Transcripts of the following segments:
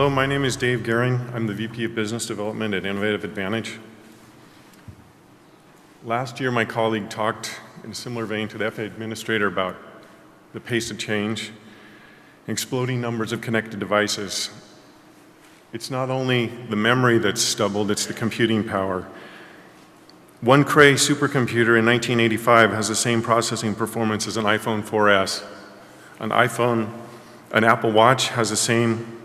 Hello, my name is Dave Gehring. I'm the VP of Business Development at Innovative Advantage. Last year, my colleague talked in a similar vein to the FAA administrator about the pace of change, exploding numbers of connected devices. It's not only the memory that's doubled, it's the computing power. One Cray supercomputer in 1985 has the same processing performance as an iPhone 4S. An Apple Watch has the same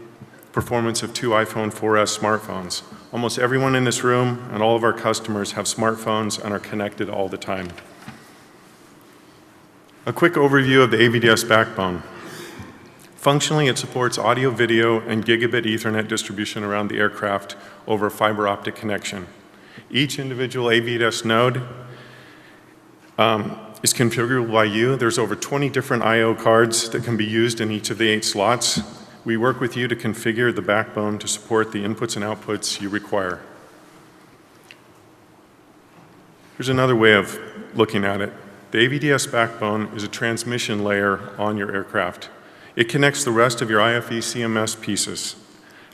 performance of two iPhone 4S smartphones. Almost everyone in this room and all of our customers have smartphones and are connected all the time. A quick overview of the AVDS backbone. Functionally, it supports audio, video, and gigabit Ethernet distribution around the aircraft over a fiber optic connection. Each individual AVDS node is configurable by you. There's over 20 different I/O cards that can be used in each of the 8 slots. We work with you to configure the backbone to support the inputs and outputs you require. Here's another way of looking at it. The AVDS backbone is a transmission layer on your aircraft. It connects the rest of your IFE CMS pieces.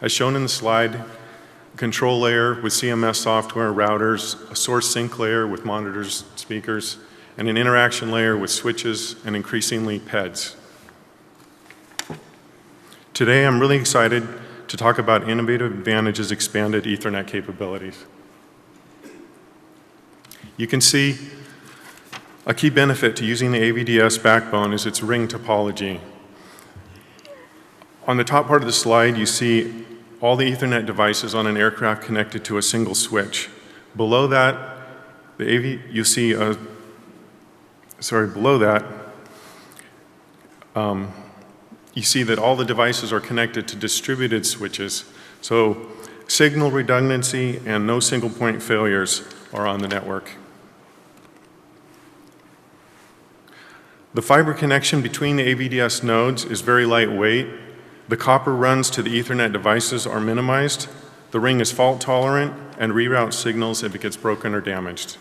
As shown in the slide, a control layer with CMS software, routers, a source sync layer with monitors, speakers, and an interaction layer with switches and increasingly PEDs. Today, I'm really excited to talk about Innovative Advantage's expanded Ethernet capabilities. You can see a key benefit to using the AVDS backbone is its ring topology. On the top part of the slide, you see all the Ethernet devices on an aircraft connected to a single switch. Below that, you see that all the devices are connected to distributed switches. So signal redundancy and no single point failures are on the network. The fiber connection between the AVDS nodes is very lightweight. The copper runs to the Ethernet devices are minimized. The ring is fault tolerant and reroutes signals if it gets broken or damaged.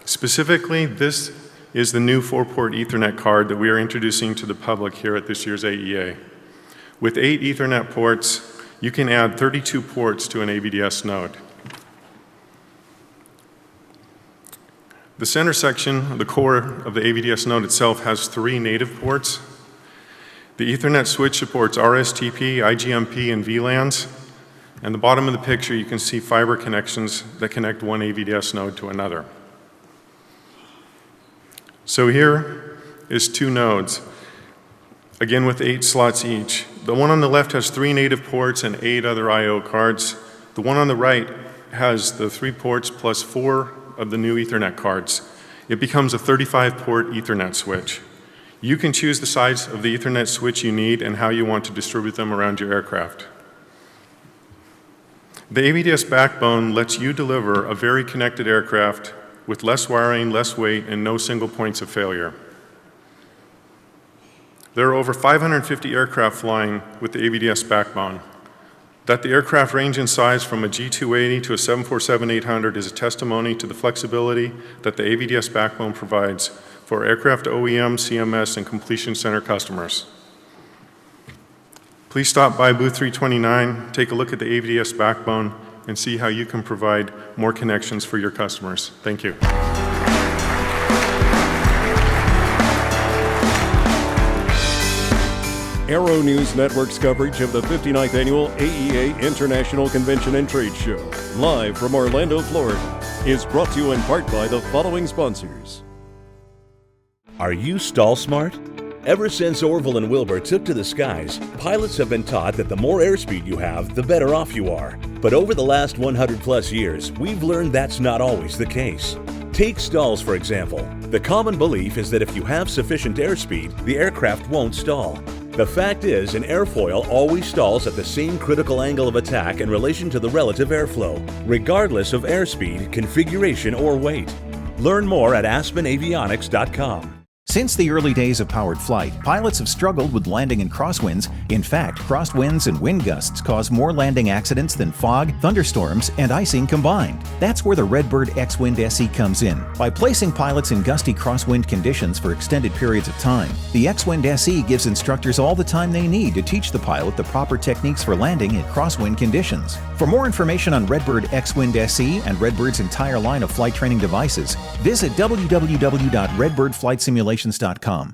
Specifically, this is the new 4-port Ethernet card that we are introducing to the public here at this year's AEA. With 8 Ethernet ports, you can add 32 ports to an AVDS node. The center section, the core of the AVDS node itself, has 3 native ports. The Ethernet switch supports RSTP, IGMP, and VLANs. And the bottom of the picture, you can see fiber connections that connect one AVDS node to another. So here is 2 nodes, again with 8 slots each. The one on the left has 3 native ports and 8 other I/O cards. The one on the right has the 3 ports plus 4 of the new Ethernet cards. It becomes a 35-port Ethernet switch. You can choose the size of the Ethernet switch you need and how you want to distribute them around your aircraft. The AVDS backbone lets you deliver a very connected aircraft with less wiring, less weight, and no single points of failure. There are over 550 aircraft flying with the AVDS backbone. That the aircraft range in size from a G280 to a 747-800 is a testimony to the flexibility that the AVDS backbone provides for aircraft OEM, CMS, and completion center customers. Please stop by booth 329, take a look at the AVDS backbone, and see how you can provide more connections for your customers. Thank you. Aero-News Network's coverage of the 59th Annual AEA International Convention and Trade Show, live from Orlando, Florida, is brought to you in part by the following sponsors. Are you stall smart? Ever since Orville and Wilbur took to the skies, pilots have been taught that the more airspeed you have, the better off you are. But over the last 100 plus years, we've learned that's not always the case. Take stalls, for example. The common belief is that if you have sufficient airspeed, the aircraft won't stall. The fact is, an airfoil always stalls at the same critical angle of attack in relation to the relative airflow, regardless of airspeed, configuration, or weight. Learn more at aspenavionics.com. Since the early days of powered flight, pilots have struggled with landing in crosswinds. In fact, crosswinds and wind gusts cause more landing accidents than fog, thunderstorms, and icing combined. That's where the Redbird X-Wind SE comes in. By placing pilots in gusty crosswind conditions for extended periods of time, the X-Wind SE gives instructors all the time they need to teach the pilot the proper techniques for landing in crosswind conditions. For more information on Redbird X-Wind SE and Redbird's entire line of flight training devices, visit www.redbirdflightsimulations.com.